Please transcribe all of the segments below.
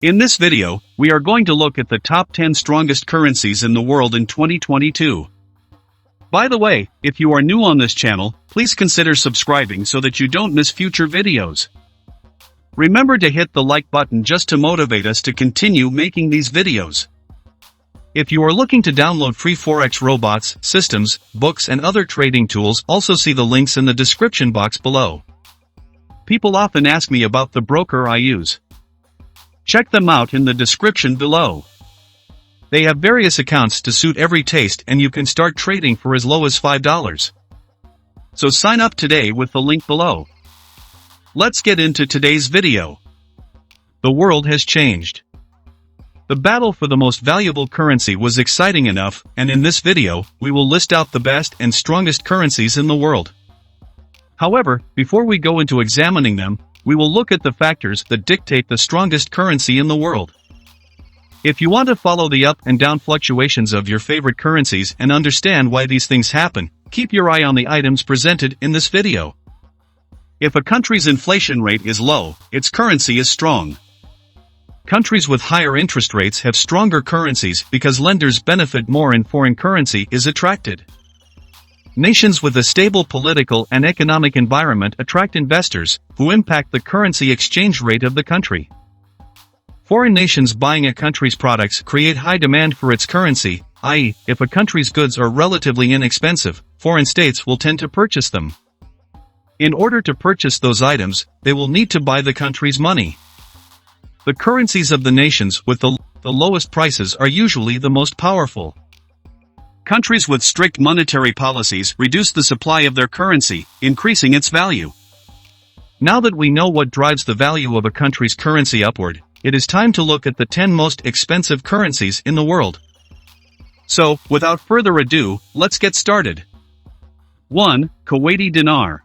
In this video, we are going to look at the top 10 strongest currencies in the world in 2022. By the way, if you are new on this channel, please consider subscribing so that you don't miss future videos. Remember to hit the like button just to motivate us to continue making these videos. If you are looking to download free Forex robots, systems, books and other trading tools, also see the links in the description box below. People often ask me about the broker I use. Check them out in the description below. They have various accounts to suit every taste and you can start trading for as low as $5. So sign up today with the link below. Let's get into today's video. The world has changed. The battle for the most valuable currency was exciting enough, and in this video, we will list out the best and strongest currencies in the world. However, before we go into examining them, we will look at the factors that dictate the strongest currency in the world. If you want to follow the up and down fluctuations of your favorite currencies and understand why these things happen, keep your eye on the items presented in this video. If a country's inflation rate is low, its currency is strong. Countries with higher interest rates have stronger currencies because lenders benefit more and foreign currency is attracted. Nations with a stable political and economic environment attract investors, who impact the currency exchange rate of the country. Foreign nations buying a country's products create high demand for its currency, i.e., if a country's goods are relatively inexpensive, foreign states will tend to purchase them. In order to purchase those items, they will need to buy the country's money. The currencies of the nations with the lowest prices are usually the most powerful. Countries with strict monetary policies reduce the supply of their currency, increasing its value. Now that we know what drives the value of a country's currency upward, it is time to look at the 10 most expensive currencies in the world. So, without further ado, let's get started. 1. Kuwaiti dinar.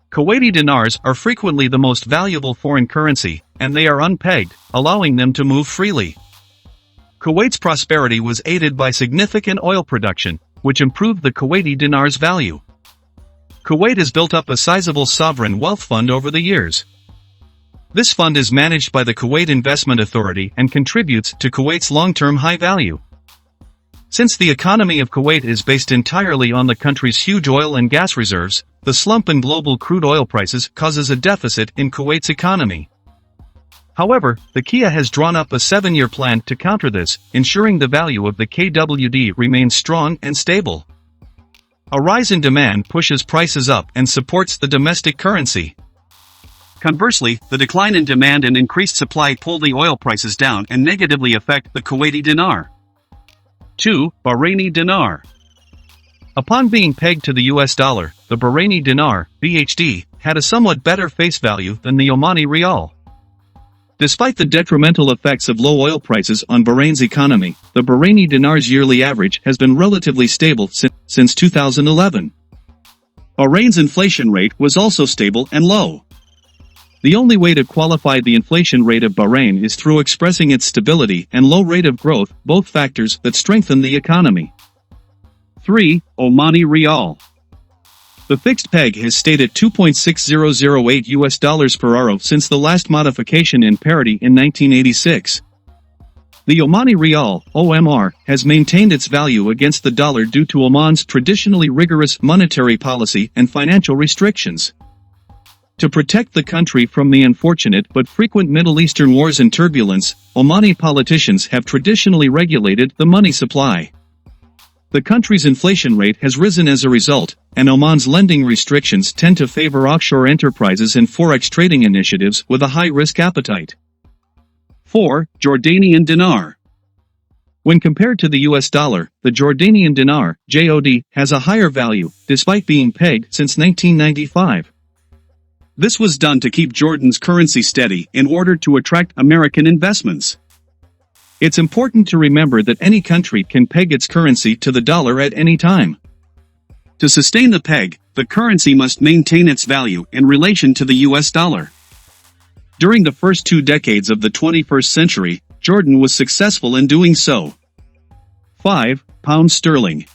Kuwaiti dinars are frequently the most valuable foreign currency, and they are unpegged, allowing them to move freely. Kuwait's prosperity was aided by significant oil production, which improved the Kuwaiti dinar's value. Kuwait has built up a sizable sovereign wealth fund over the years. This fund is managed by the Kuwait Investment Authority and contributes to Kuwait's long-term high value. Since the economy of Kuwait is based entirely on the country's huge oil and gas reserves, the slump in global crude oil prices causes a deficit in Kuwait's economy. However, the KIA has drawn up a 7-year plan to counter this, ensuring the value of the KWD remains strong and stable. A rise in demand pushes prices up and supports the domestic currency. Conversely, the decline in demand and increased supply pull the oil prices down and negatively affect the Kuwaiti dinar. 2. Bahraini dinar. Upon being pegged to the US dollar, the Bahraini dinar, BHD, had a somewhat better face value than the Omani rial. Despite the detrimental effects of low oil prices on Bahrain's economy, the Bahraini dinar's yearly average has been relatively stable since 2011. Bahrain's inflation rate was also stable and low. The only way to qualify the inflation rate of Bahrain is through expressing its stability and low rate of growth, both factors that strengthen the economy. 3. Omani rial. The fixed peg has stayed at $2.6008 per euro since the last modification in parity in 1986. The Omani rial, OMR, has maintained its value against the dollar due to Oman's traditionally rigorous monetary policy and financial restrictions. To protect the country from the unfortunate but frequent Middle Eastern wars and turbulence, Omani politicians have traditionally regulated the money supply. The country's inflation rate has risen as a result, and Oman's lending restrictions tend to favor offshore enterprises and forex trading initiatives with a high-risk appetite. 4. Jordanian dinar. When compared to the US dollar, the Jordanian dinar, JOD, has a higher value, despite being pegged since 1995. This was done to keep Jordan's currency steady in order to attract American investments. It's important to remember that any country can peg its currency to the dollar at any time. To sustain the peg, the currency must maintain its value in relation to the US dollar. During the first 2 decades of the 21st century, Jordan was successful in doing so. 5. Pound sterling.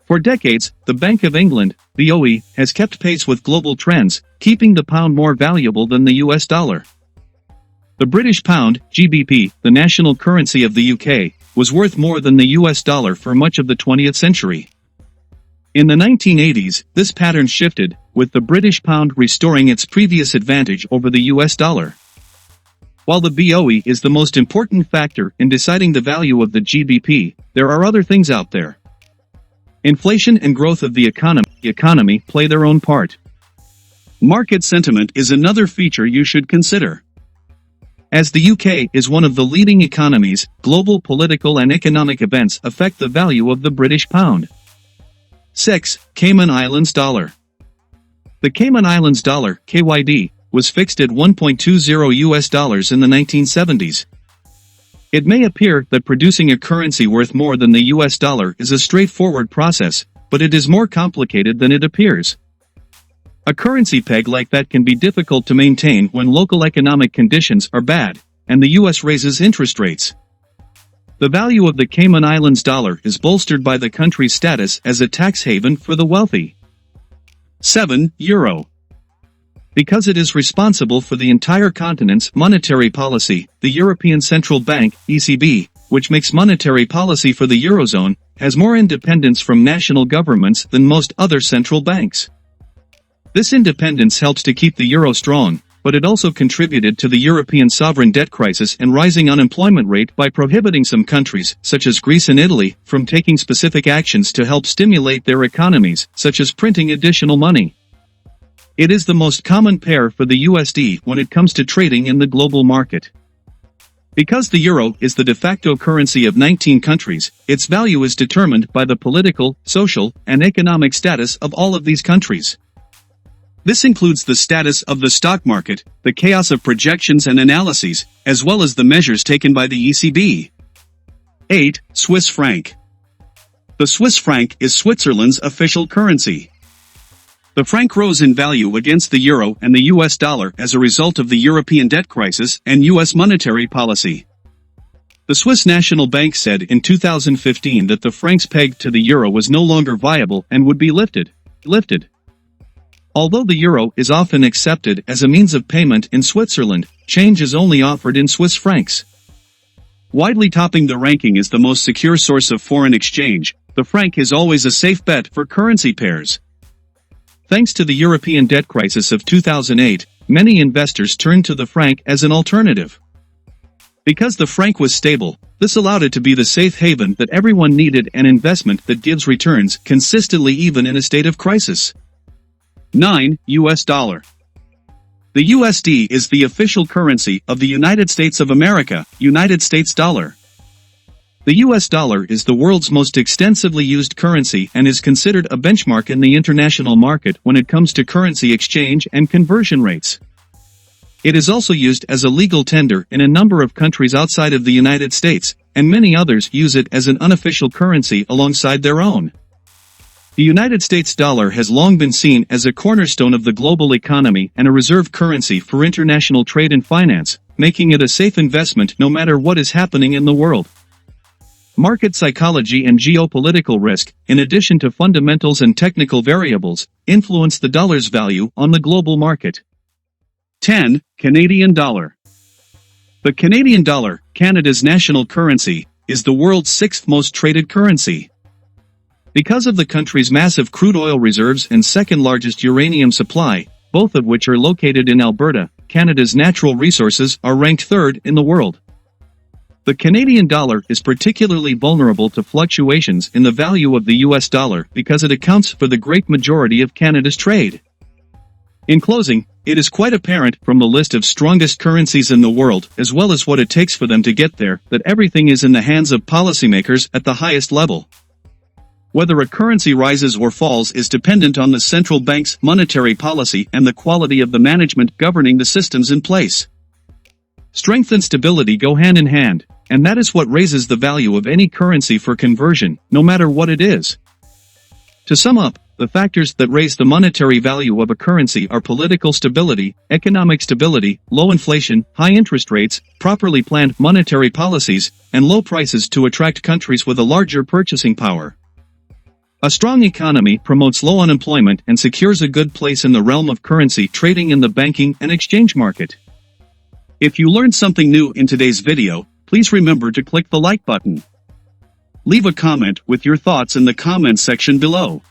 For decades, the Bank of England, BOE, has kept pace with global trends, keeping the pound more valuable than the US dollar. The British pound, GBP, the national currency of the UK, was worth more than the US dollar for much of the 20th century. In the 1980s, this pattern shifted, with the British pound restoring its previous advantage over the US dollar. While the BOE is the most important factor in deciding the value of the GBP, there are other things out there. Inflation and growth of the economy play their own part. Market sentiment is another feature you should consider. As the UK is one of the leading economies, global political and economic events affect the value of the British pound. 6. Cayman Islands dollar. The Cayman Islands dollar, KYD, was fixed at $1.20 in the 1970s. It may appear that producing a currency worth more than the US dollar is a straightforward process, but it is more complicated than it appears. A currency peg like that can be difficult to maintain when local economic conditions are bad, and the US raises interest rates. The value of the Cayman Islands dollar is bolstered by the country's status as a tax haven for the wealthy. 7. Euro. Because it is responsible for the entire continent's monetary policy, the European Central Bank, ECB, which makes monetary policy for the Eurozone, has more independence from national governments than most other central banks. This independence helps to keep the euro strong, but it also contributed to the European sovereign debt crisis and rising unemployment rate by prohibiting some countries, such as Greece and Italy, from taking specific actions to help stimulate their economies, such as printing additional money. It is the most common pair for the USD when it comes to trading in the global market. Because the euro is the de facto currency of 19 countries, its value is determined by the political, social, and economic status of all of these countries. This includes the status of the stock market, the chaos of projections and analyses, as well as the measures taken by the ECB. 8. Swiss franc. The Swiss franc is Switzerland's official currency. The franc rose in value against the euro and the US dollar as a result of the European debt crisis and US monetary policy. The Swiss National Bank said in 2015 that the franc's peg to the euro was no longer viable and would be lifted. Although the euro is often accepted as a means of payment in Switzerland, change is only offered in Swiss francs. Widely topping the ranking as the most secure source of foreign exchange, the franc is always a safe bet for currency pairs. Thanks to the European debt crisis of 2008, many investors turned to the franc as an alternative. Because the franc was stable, this allowed it to be the safe haven that everyone needed, an investment that gives returns consistently even in a state of crisis. 9. US dollar. The USD is the official currency of the United States of America, United States dollar. The US dollar is the world's most extensively used currency and is considered a benchmark in the international market when it comes to currency exchange and conversion rates. It is also used as a legal tender in a number of countries outside of the United States, and many others use it as an unofficial currency alongside their own. The United States dollar has long been seen as a cornerstone of the global economy and a reserve currency for international trade and finance, making it a safe investment no matter what is happening in the world. Market psychology and geopolitical risk, in addition to fundamentals and technical variables, influence the dollar's value on the global market. 10. Canadian dollar. The Canadian dollar, Canada's national currency, is the world's sixth most traded currency. Because of the country's massive crude oil reserves and second-largest uranium supply, both of which are located in Alberta, Canada's natural resources are ranked third in the world. The Canadian dollar is particularly vulnerable to fluctuations in the value of the US dollar because it accounts for the great majority of Canada's trade. In closing, it is quite apparent from the list of strongest currencies in the world, as well as what it takes for them to get there, that everything is in the hands of policymakers at the highest level. Whether a currency rises or falls is dependent on the central bank's monetary policy and the quality of the management governing the systems in place. Strength and stability go hand in hand, and that is what raises the value of any currency for conversion, no matter what it is. To sum up, the factors that raise the monetary value of a currency are political stability, economic stability, low inflation, high interest rates, properly planned monetary policies, and low prices to attract countries with a larger purchasing power. A strong economy promotes low unemployment and secures a good place in the realm of currency trading in the banking and exchange market. If you learned something new in today's video, please remember to click the like button. Leave a comment with your thoughts in the comment section below.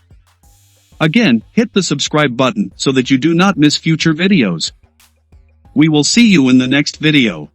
Again, hit the subscribe button so that you do not miss future videos. We will see you in the next video.